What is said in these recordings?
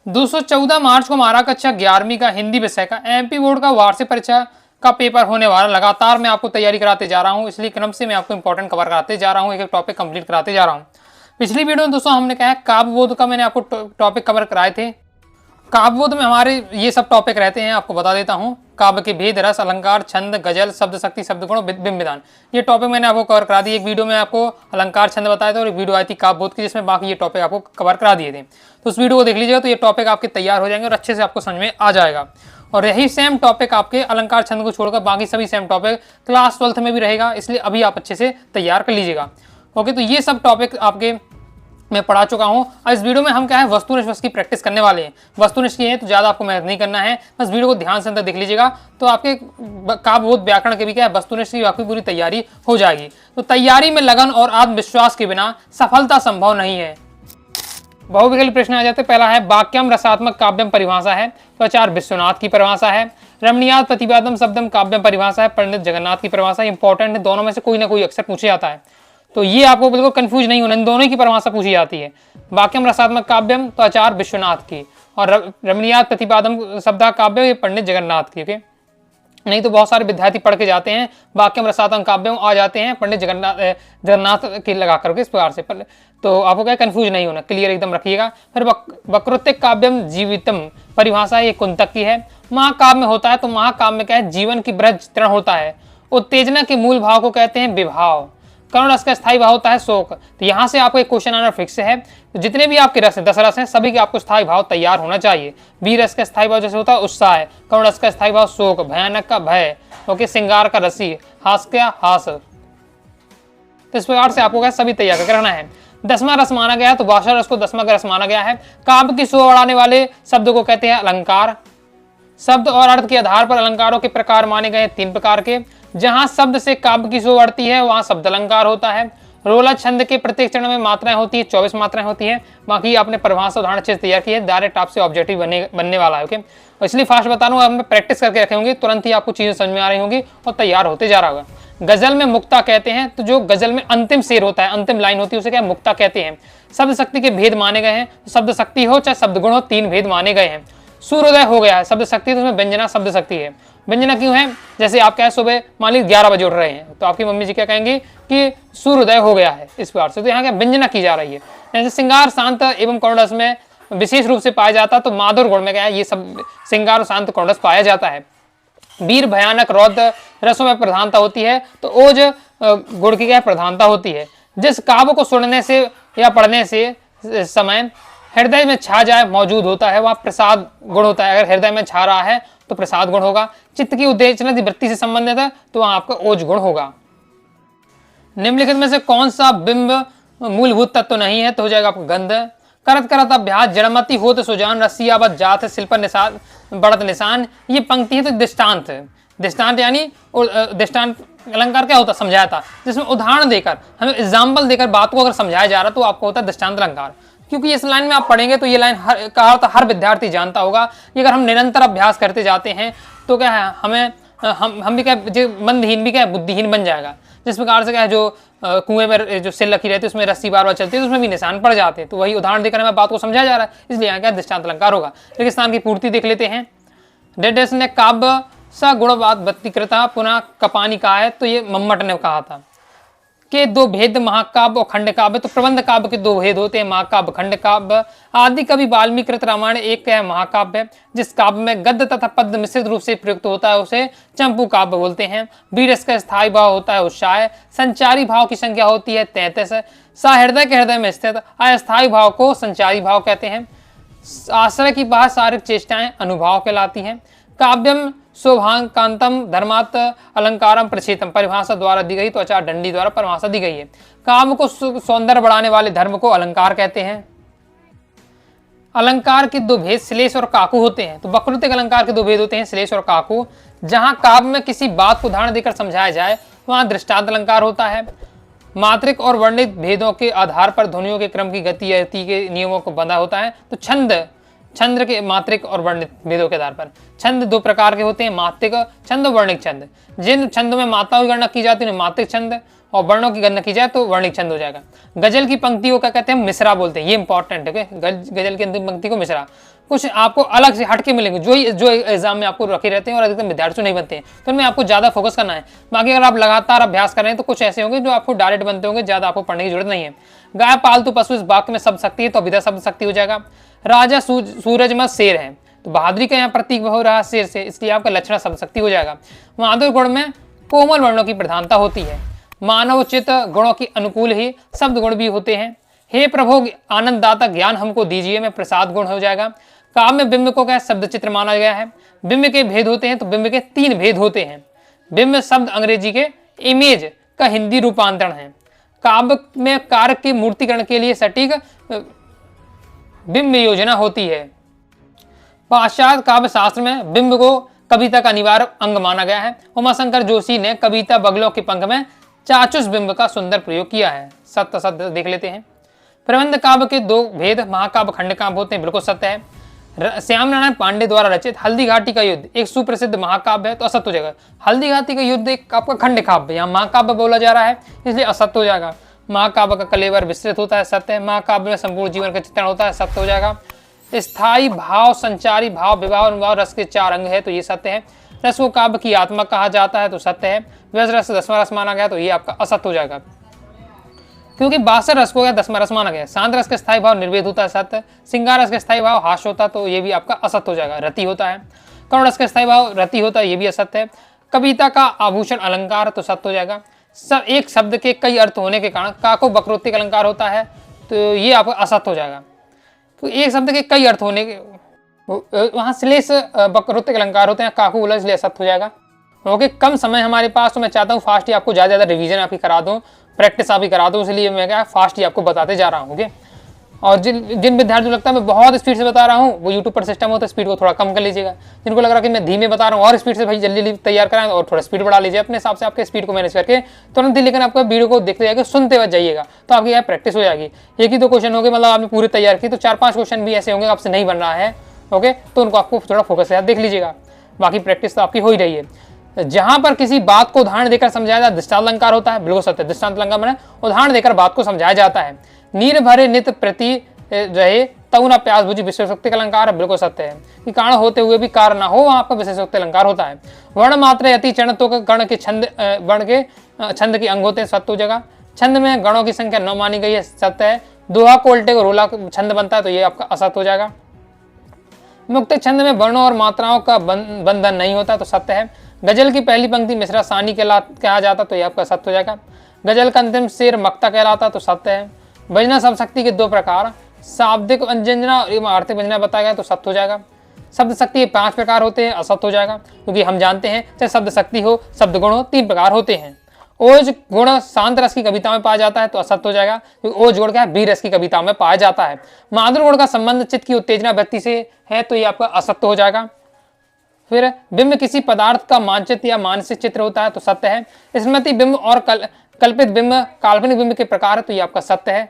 214 मार्च को हमारा कक्षा 11वीं का हिंदी विषय का एमपी बोर्ड का वार्षिक परीक्षा का पेपर होने वाला। लगातार मैं आपको तैयारी कराते जा रहा हूं, इसलिए क्रम से मैं आपको इंपॉर्टेंट कवर कराते जा रहा हूं, एक एक टॉपिक कंप्लीट कराते जा रहा हूं। पिछली वीडियो में दोस्तों हमने कहा काव्य बोध का मैंने आपको टॉपिक कवर कराए थे। काव्य बोध में हमारे ये सब टॉपिक रहते हैं, आपको बता देता हूँ। काव्य के भेद, रस, अलंकार, छंद, गजल, शब्द शक्ति, शब्द गुण, बिंब विधान, ये टॉपिक मैंने आपको कवर करा दिए। एक वीडियो में आपको अलंकार छंद बताया था और एक वीडियो आई थी काव्य बोध की, जिसमें बाकी ये टॉपिक आपको कवर करा दिए थे। तो उस वीडियो को देख लीजिएगा तो ये टॉपिक आपके तैयार हो जाएंगे और अच्छे से आपको समझ में आ जाएगा। और यही सेम टॉपिक आपके अलंकार छंद को छोड़कर बाकी सभी सेम टॉपिक क्लास 12th में भी रहेगा, इसलिए अभी आप अच्छे से तैयार कर लीजिएगा। ओके, तो ये सब टॉपिक आपके मैं पढ़ा चुका हूं। और इस वीडियो में हम क्या है, वस्तुनिष्ठ की प्रैक्टिस करने वाले हैं। वस्तुनिष्ठ की है तो ज़्यादा आपको मेहनत नहीं करना है, बस वीडियो को ध्यान से अंदर देख लीजिएगा तो आपके काव्य बोध व्याकरण के भी क्या है, वस्तुनिष्ठ की आपकी पूरी तैयारी हो जाएगी। तो तैयारी में लगन और आत्मविश्वास के बिना सफलता संभव नहीं है। बहुविकल्पी प्रश्न आ जाते हैं। पहला है वाक्यम रसात्मक काव्यम परिभाषा है, तो आचार्य विश्वनाथ की परिभाषा है। रमणीयात प्रतिपादम शब्दम काव्यम परिभाषा है, पंडित जगन्नाथ की परिभाषा। इंपॉर्टेंट है, दोनों में से कोई ना कोई अक्सर पूछे जाता है, तो ये आपको बिल्कुल कंफ्यूज नहीं होना, इन दोनों की परिभाषा पूछी जाती है। वाक्यम रसात्मक काव्यम तो आचार्य विश्वनाथ की, और रमणीयात प्रतिपादम शब्दा काव्य ये पंडित जगन्नाथ की। ओके, नहीं तो बहुत सारे विद्यार्थी पढ़ के जाते हैं वाक्यम रसात्मक काव्यम आ जाते हैं पंडित जगन्नाथ की लगा करके इस प्रकार से, तो आपको क्या कंफ्यूज नहीं होना, क्लियर एकदम रखिएगा। फिर वक्रोत्तिक काव्यम जीवितम परिभाषा ये कुंतक की है। महाकाव्य में होता है तो महाकाव्य में क्या है, जीवन की बृहद चित्रण होता है। उत्तेजना के मूल भाव को कहते हैं विभाव। करुण रस का स्थायी भाव होता है शोक। तो यहाँ से आपको एक क्वेश्चन आना फिक्स है, तो जितने भी आपके रस हैं 10 रस हैं, सभी के आपको स्थायी भाव तैयार होना चाहिए। वीर रस का स्थायी भाव जैसे होता है उत्साह, करुण रस का स्थायी भाव शोक, भयानक का भय, ओके, श्रृंगार का रसी, हास का हास। तो इस प्रकार से आपको क्या सभी तैयार करके रखना है। 10वां रस माना गया है तो भाषा रस को 10वां का रस माना गया है। काव्य की शोभा बढ़ाने वाले शब्द को कहते हैं अलंकार। शब्द और अर्थ के आधार पर अलंकारों के प्रकार माने गए 3 प्रकार के। जहां शब्द से काव्य की शोभा बढ़ती है वहां शब्द अलंकार होता है। रोला छंद के प्रत्येक चरण में मात्राएं होती है, 24 मात्राएं होती है। बाकी आपने परिभाषा उदाहरण अच्छे से तैयार की है, डायरेक्ट आपसे ऑब्जेक्टिव बनने वाला है। ओके, इसलिए फास्ट बता रहा हूँ, मैं प्रैक्टिस करके रखे होंगे, तुरंत ही आपको चीजें समझ में आ रही होंगी और तैयार होते जा रहा होगा। गजल में मुक्ता कहते हैं, तो जो गजल में अंतिम शेर होता है, अंतिम लाइन होती है, उसे क्या मुक्ता कहते हैं। शब्द शक्ति के भेद माने गए हैं, शब्द शक्ति हो चाहे शब्द गुण हो, 3 भेद माने गए हैं। सूर्योदय हो गया है शब्द शक्ति, तो उसमें व्यंजना शब्द शक्ति है। व्यंजना क्यों है, जैसे आप क्या सुबह मान लीजिए 11 बजे उठ रहे हैं तो आपकी मम्मी जी क्या कहेंगी कि सूर्योदय हो गया है, इस प्रकार से, तो यहाँ क्या व्यंजना की जा रही है। जैसे श्रृंगार शांत एवं करुण रस में विशेष रूप से पाया जाता है, तो माधुर गुण में क्या है, ये सब श्रृंगार शांत करुण रस पाया जाता है। वीर भयानक रौद्र रसों में प्रधानता होती है, तो ओज गुण की क्या प्रधानता होती है। जिस काव्य को सुनने से या पढ़ने से समय हृदय में छा जाए मौजूद होता है, वहां प्रसाद गुण होता है। अगर हृदय में छा रहा है तो प्रसाद गुण होगा। चित्त की उद्देशना वृत्ति से संबंधित है तो वहां आपका ओज गुण होगा। निम्नलिखित में से कौन सा बिंब मूलभूत तत्व नहीं है, तो हो जाएगा आपका गंध। करत करत अभ्यास जड़मती हो तो सुजान, रसियावत जात शिल्प निशान बढ़त निशान। ये पंक्ति है तो दृष्टांत। दृष्टांत यानी दृष्टांत अलंकार क्या होता है, समझाया था, जिसमें उदाहरण देकर हमें एग्जाम्पल देकर बात को अगर समझाया जा रहा तो आपको होता है दृष्टांत अलंकार। क्योंकि इस लाइन में आप पढ़ेंगे तो ये लाइन हर विद्यार्थी जानता होगा। अगर हम निरंतर अभ्यास करते जाते हैं तो क्या है, हमें हम भी क्या, जो मंदहीन भी क्या बुद्धिहीन बन जाएगा। जिस प्रकार से क्या है, जो कुएं में जो सिल रखी रहती है उसमें रस्सी बार बार चलती है तो उसमें भी निशान पड़ जाते हैं। तो वही उदाहरण देकर हमें बात को समझाया जा रहा है, इसलिए यहाँ क्या दृष्टांत अलंकार होगा। रेगिस्तान की पूर्ति देख लेते हैं। डेडेस ने काव्य स गुणवाद व्यतिकृता पुनः कपानी कहा है, तो ये मम्मट ने कहा था के 2 भेद महाकाव्य और खंड काव्य। तो प्रबंध काव्य के 2 भेद होते हैं, महाकाव्य खंड काव्य। आदि कवि वाल्मीकि कृत रामायण एक है महाकाव्य, जिस काव्य में गद्य तथा पद्य मिश्रित रूप से प्रयुक्त होता है उसे चंपू काव्य बोलते हैं। वीरस का स्थायी भाव होता है उत्साह। संचारी भाव की संख्या होती है 33। सहृदय के हृदय में स्थित अस्थायी भाव को संचारी भाव कहते हैं। आश्रय की बाहर शारीरिक चेष्टाएं अनुभाव कहलाती हैं। काव्यम शोभाकांतम धर्मात् अलंकारम प्रचेतम परिभाषा द्वारा दी गई, तो आचार्य दंडी द्वारा परिभाषा दी गई है। काव्य को सौंदर्य बढ़ाने वाले धर्म को अलंकार कहते हैं। अलंकार के 2 भेद श्लेष और काकू होते हैं। तो वक्रोक्तिक अलंकार के 2 भेद होते हैं, श्लेष और काकू। जहां काव्य में किसी बात को उदाहरण देकर समझाया जाए वहां दृष्टांत अलंकार होता है। मात्रिक और वर्णित भेदों के आधार पर ध्वनियों के क्रम की गति के नियमों को बंधा होता है। तो छंद के मात्रिक और वर्णित भेदों के आधार पर छंद 2 प्रकार के होते हैं, मात्रिक छंद और वर्णिक छंद। जिन छंदों में मात्राओं की गणना की जाती है मात्रिक छंद, और वर्णों की गणना की जाए तो वर्णिक छंद हो जाएगा। गजल की पंक्ति को क्या कहते हैं, मिसरा बोलते हैं, ये इंपॉर्टेंट है। गजल की अंतिम पंक्ति को मिसरा। कुछ आपको अलग से हटके मिलेंगे जो एग्जाम में आपको रखे रहते हैं और अधिकतर विद्यार्थी नहीं बनते हैं, तो उनमें आपको ज्यादा फोकस करना है। बाकी अगर आप लगातार अभ्यास कर रहे हैं तो कुछ ऐसे होंगे जो आपको डायरेक्ट बनते होंगे, ज्यादा आपको पढ़ने की जरूरत नहीं है। गाय पालतू पशु इस वाक्य में शब्द शक्ति है तो अभिधा शब्द शक्ति हो जाएगा। राजा सूरजमल शेर है तो बहादुरी का यहाँ प्रतीक हो रहा है शेर से, इसलिए आपका लक्षण शब्द शक्ति हो जाएगा। माधुर गुण में कोमल वर्णों की प्रधानता होती है। मानवोचित गुणों की अनुकूल ही शब्द गुण भी होते हैं। हे प्रभु आनंददाता ज्ञान हमको दीजिए में प्रसाद गुण हो जाएगा। काव्य में बिंब को क्या शब्द चित्र माना गया है। बिंब के भेद होते हैं तो बिंब के 3 भेद होते हैं। बिंब शब्द अंग्रेजी के इमेज का हिंदी रूपांतरण है। काव्य में कार्य के मूर्तिकरण के लिए सटीक बिंब योजना होती है। पाश्चात्य काव्य शास्त्र में बिंब को कविता का अनिवार्य अंग माना गया है। उमाशंकर जोशी ने कविता बगलों के पंख में चाचुष बिंब का सुंदर प्रयोग किया है। सत्य सत्य देख लेते हैं। प्रबंध काव्य के 2 भेद महाकाव्य खंड काव्य होते हैं, बिल्कुल सत्य है। श्याम नारायण पांडे द्वारा रचित हल्दी घाटी का युद्ध एक सुप्रसिद्ध महाकाव्य है तो असत्य हो जाएगा। हल्दी घाटी का युद्ध एक आपका खंड काव्य, यहाँ महाकाव्य बोला जा रहा है इसलिए असत्य हो जाएगा। महाकाव्य का कलेवर विस्तृत होता है, सत्य है। महाकाव्य में संपूर्ण जीवन का चित्रण होता है, सत्य हो जाएगा। स्थायी भाव, संचारी भाव, विभाव, अनुभाव, रस के 4 अंग है तो ये सत्य है। रस को काव्य की आत्मा कहा जाता है तो सत्य है। व्यस रस 10वां रस माना गया तो ये आपका असत्य हो जाएगा, क्योंकि 62 रस को 10वां रस माना गया। शांत रस का स्थायी भाव निर्वेद होता है, सत्य। श्रृंगार रस का स्थायी भाव हास्य होता है तो ये भी आपका असत्य हो जाएगा, रति होता है। करुण रस का स्थायी भाव रति होता है, ये भी असत्य है। कविता का आभूषण अलंकार तो सत्य हो जाएगा। एक शब्द के कई अर्थ होने के कारण काको वक्रोक्तिक अलंकार होता है तो ये आपका असत्य हो जाएगा। तो एक शब्द के कई अर्थ होने के वहाँ श्लेष वक्रोक्तिक अलंकार होते हैं, काकू बोला इसलिए असत्य हो जाएगा। ओके, कम समय हमारे पास तो मैं चाहता हूँ फास्ट ही आपको ज़्यादा रिवीजन आपकी करा दूँ, प्रैक्टिस आप ही करा दूँ, इसलिए मैं क्या फास्ट ही आपको बताते जा रहा हूँ। ओके, और जिन विद्यार्थियों लगता है मैं बहुत स्पीड से बता रहा हूँ, वो यूट्यूब पर सिस्टम होता है स्पीड को थोड़ा कम कर लीजिएगा। जिनको लग रहा है कि मैं धीमे बता रहा हूँ और स्पीड से भाई जल्दी तैयार कराएं और थोड़ा स्पीड बढ़ा लीजिए अपने हिसाब से, आपके स्पीड को मैनेज करके तुरंत ही। लेकिन आपको वीडियो को देखते जाइए, सुनते हुए जाइएगा तो आपकी यहाँ प्रैक्टिस हो जाएगी। एक ही 2 क्वेश्चन होंगे, मतलब आपने पूरी तैयार की तो 4-5 क्वेश्चन भी ऐसे होंगे आपसे नहीं बन रहा है। ओके, तो उनको आपको थोड़ा फोकस से देख लीजिएगा, बाकी प्रैक्टिस तो आपकी हो ही रही है। जहां पर किसी बात को उदाहरण देकर समझाया जाता है दृष्टांत अलंकार होता है, बिल्कुल सत्य। दृष्टांत अलंकार मैंने उदाहरण देकर बात को समझाया जाता है। नीर भरे नित प्रति रहे तऊ न प्यास बुझी विशेषोक्ति अलंकार है, बिल्कुल सत्य है कि कारण होते हुए भी कारण ना हो, वहां आपका विशेषोक्ति अलंकार होता है। वर्ण मात्र अति चरणत्व का गण के छंद वर्ण के छंद के अंग होते हैं, सत्य हो जाएगा। छंद में गणों की संख्या 9 मानी गई है, सत्य है। दोहा को उल्टे को रोला छंद बनता है तो ये आपका असत्य हो जाएगा। मुक्त छंद में वर्णों और मात्राओं का बंधन नहीं होता तो सत्य है। गजल की पहली पंक्ति मिश्रा सानी कहा जाता तो ये आपका सत्य हो जाएगा। गजल का अंतिम शेर मक्ता कहलाता तो सत्य है। व्यंजना शब्द शक्ति के 2 प्रकार, शाब्दिक व्यंजना और आर्थिक व्यंजना बताया गया तो सत्य हो जाएगा। शब्द शक्ति के 5 प्रकार होते हैं, असत्य हो जाएगा, क्योंकि हम जानते हैं चाहे शब्द शक्ति हो शब्द गुण हो 3 प्रकार होते हैं। ओज गुण शांत रस की कविता में पाया जाता है तो असत्य हो जाएगा, क्योंकि ओज गुण क्या है, वीर रस की कविता में पाया जाता है। माधुर गुण का संबंध चित्त की उत्तेजना व्यक्ति से है तो ये आपका असत्य हो जाएगा। फिर बिंब किसी पदार्थ का मानचित्र या मानसिक चित्र होता है तो सत्य है। स्मृति बिंब और कल्पित बिंब काल्पनिक बिंब के प्रकार है तो ये आपका सत्य है।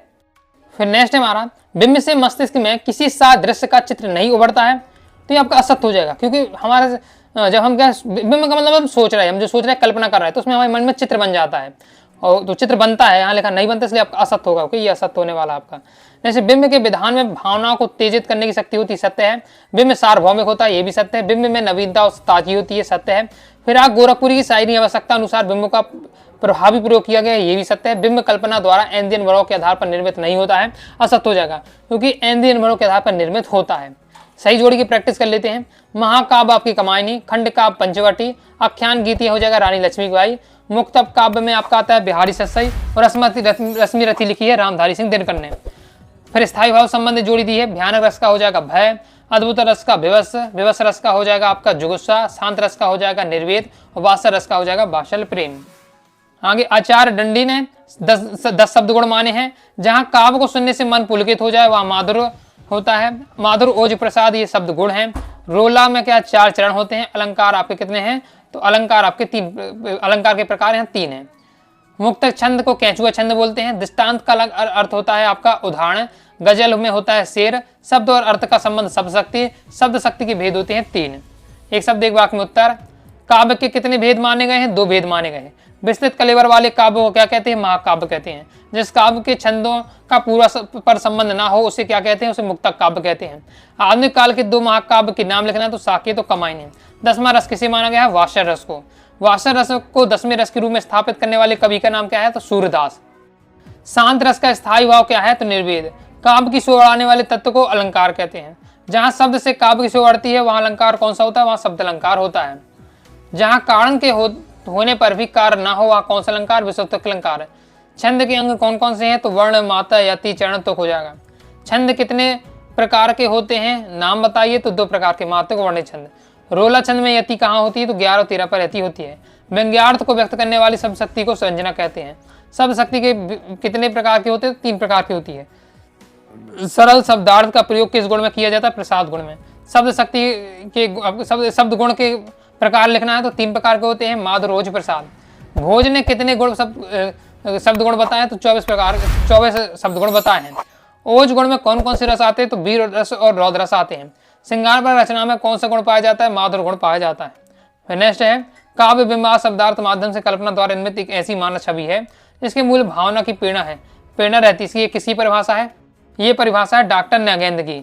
फिर नेक्स्ट है हमारा, बिंब से मस्तिष्क में किसी सादृश्य का चित्र नहीं उभरता है तो ये आपका असत्य हो जाएगा, क्योंकि हमारा जब हम क्या बिंब का मतलब हम सोच रहे हैं, हम जो सोच रहे हैं कल्पना कर रहे हैं तो उसमें हमारे मन में चित्र बन जाता है और तो चित्र बनता है, यहाँ लिखा नहीं बनता इसलिए आपका असत्य होगा। ओके, ये असत्य होने वाला आपका। जैसे बिंब के विधान में भावनाओं को उत्तेजित करने की शक्ति होती है, सत्य है। बिंब सार्वभौमिक होता है, ये भी सत्य है। बिंब में नवीनता और ताजगी होती है, सत्य है। फिर आप गोरखपुरी की शायरी आवश्यकता अनुसार बिंब का प्रभावी प्रयोग किया गया है, ये भी सत्य है। बिंब कल्पना द्वारा एंदियन वर्णों के आधार पर निर्मित नहीं होता है, असत्य हो जाएगा, क्योंकि एंदियन वर्णों के आधार पर निर्मित होता है। सही जोड़ी की प्रैक्टिस कर लेते हैं। महाकाव्य आपकी कमायनी, खंड काव्य पंचवटी, आख्यान गीतियां हो जाएगा रानी लक्ष्मीबाई। मुक्तब काव्य में आपका आता है बिहारी सत्सई और रश्मि रथी लिखी है रामधारी सिंह दिनकर ने। फिर स्थायी भाव संबंधी जोड़ी दी है। भयानक रस का हो जाएगा भय, अद्भुत रस का विवश, विवश रस का हो जाएगा आपका जुगुस्सा, शांत रस का हो जाएगा निर्वेद और वात्सल रस का हो जाएगा वात्सल प्रेम। आगे आचार्य दंडी ने 10 शब्द गुण माने हैं। जहां काव्य को सुनने से मन पुलकित हो जाए वहां माधुर होता है। माधुर ओज प्रसाद ये शब्द गुण हैं। रोला में क्या 4 चरण होते हैं। अलंकार आपके कितने हैं, तो अलंकार आपके 3 अलंकार के प्रकार हैं, 3 हैं। मुक्त छंद को कैचुआ छंद बोलते हैं। दृष्टांत का अलग अर्थ होता है आपका उदाहरण। गजल में होता है शेर। शब्द और अर्थ का संबंध शब्द शक्ति, शब्द शक्ति के भेद होते हैं 3। एक शब्द एक वाक्य में उत्तर। काव्य के कितने भेद माने गए हैं? 2 भेद माने गए हैं। विस्तृत कलेवर वाले काव्य को क्या कहते हैं? महाकाव्य कहते हैं। जिस काव्य के छंदों का पूरा पर संबंध ना हो उसे क्या कहते हैं? उसे मुक्तक काव्य कहते हैं। आधुनिक काल के 2 महाकाव्य के नाम लिखना है तो साकेत और कमायनी। 10वां रस किसे माना गया है? वात्स्य रस को। वात्स्य रस को 10वें रस के रूप में स्थापित करने वाले कवि का नाम क्या है? तो सूरदास। शांत रस का स्थायी भाव क्या है? तो निर्वेद। काव्य की शोभा बढ़ाने वाले तत्व को अलंकार कहते हैं। जहां शब्द से काव्य की शोभा बढ़ती है वहां अलंकार कौन सा होता है? वहां शब्द अलंकार होता है। जहां कारण के होने पर भी कार्य ना हो वहां कौन सा अलंकार? विशुद्ध अलंकार है। छंद के अंग कौन कौन से हैं? तो वर्ण, मात्रा, यति, चरण तो हो जाएगा। छंद कितने प्रकार के होते हैं? नाम बताइए। तो 2 प्रकार के, मात्रक वर्णित छंद। रोला छंद में यति कहाँ होती है? तो 11 और 13 पर यति होती है। व्यंग्यार्थ को व्यक्त करने वाली शब्द शक्ति को संजना कहते हैं। शब्द शक्ति के कितने प्रकार के होते हैं? 3 प्रकार की होती है। सरल शब्दार्थ का प्रयोग किस गुण में किया जाता है? प्रसाद गुण में। शब्द शक्ति के शब्द गुण के प्रकार लिखना है तो 3 प्रकार के होते हैं, माधुर, ओज, प्रसाद। भोज ने कितने गुण शब्द गुण बताए? तो 24 शब्द गुण बताए हैं। ओज गुण में कौन कौन से रस आते हैं? तो वीर रस और रौद्र रस आते हैं। श्रृंगार पर रचना में कौन सा गुण पाया जाता है? माधुर गुण पाया जाता है। फिर नेक्स्ट है, काव्य बिंबास शब्दार्थ माध्यम से कल्पना द्वारा निर्मित एक ऐसी मानव छवि है जिसके मूल भावना की प्रेरणा रहती है। इसकी किसी परिभाषा है? ये परिभाषा है डॉक्टर नगेंद्र की।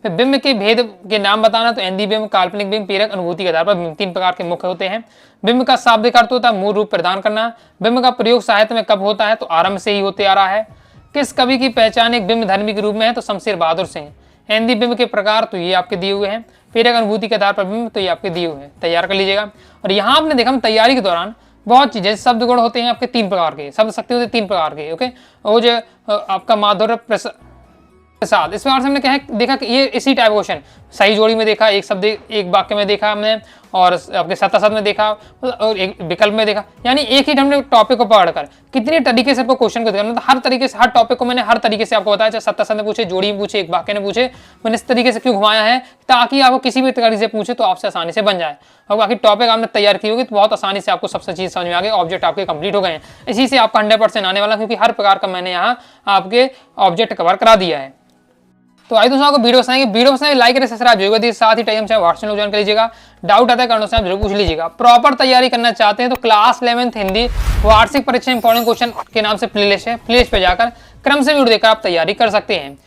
फिर बिंब के भेद के नाम बताना तो ऐंधी बिंब, काल्पनिक बिंब, प्रेरक, अनुभूति के आधार पर बिंब 3 प्रकार के मुख्य होते हैं। बिंब का शाब्दिक अर्थ होता है मूल रूप प्रदान करना। बिंब का प्रयोग साहित्य में कब होता है? तो आरंभ से ही होते आ रहा है। किस कवि की पहचान एक बिंब धर्मी के रूप में है? तो शमशेर बहादुर सिंह। ऐंधी बिंब के प्रकार तो ये आपके दिए हुए हैं। प्रेरक, अनुभूति के आधार पर बिंब तो ये आपके दिए हुए हैं, तैयार कर लीजिएगा। और यहाँ आपने देखा तैयारी के दौरान बहुत चीजें, शब्द गुण होते हैं आपके 3 प्रकार के, शब्द शक्ति होते हैं 3 प्रकार के। ओके, वो जो आपका माधुर्य, प्रसाद, इस प्रकार से हमने क्या है देखा कि ये इसी टाइप क्वेश्चन सही जोड़ी में देखा, एक शब्द एक वाक्य में देखा हमने, और आपके सत्ता में देखा, और एक विकल्प में देखा। यानी एक ही हमने टॉपिक को पढ़कर कितने तरीके से आपको क्वेश्चन को देखना, हर तरीके से, हर टॉपिक को मैंने हर तरीके से आपको बताया। चाहे सत्ता ने पूछे, जोड़ी में पूछे, एक वाक्य ने पूछे, मैंने इस तरीके से क्यों घुमाया है ताकि आपको किसी भी तरीके से पूछे तो आपसे आसानी से बन जाए। और बाकी टॉपिक आपने तैयार की होगी तो बहुत आसानी से आपको सबसे चीज समझ में आ गई, ऑब्जेक्ट आपके कंप्लीट हो गए हैं। इसी से आपका 100% आने वाला, क्योंकि हर प्रकार का मैंने यहाँ आपके ऑब्जेक्ट कवर करा दिया है। तो आइए दोस्तों, आपको वीडियो पसंद लाइक करें, सब्सक्राइब जरूर करिए, साथ ही टाइम से व्हाट्सएप ज्वाइन कर लीजिएगा। डाउट आता है कमेंट में जरूर पूछ लीजिएगा। प्रॉपर तैयारी करना चाहते हैं तो क्लास 11th हिंदी वार्षिक परीक्षा इंपॉर्टेंट क्वेश्चन के नाम से प्लेलिस्ट है, प्लेलिस्ट पे जाकर क्रम से वीडियो देखकर आप तैयारी कर सकते हैं।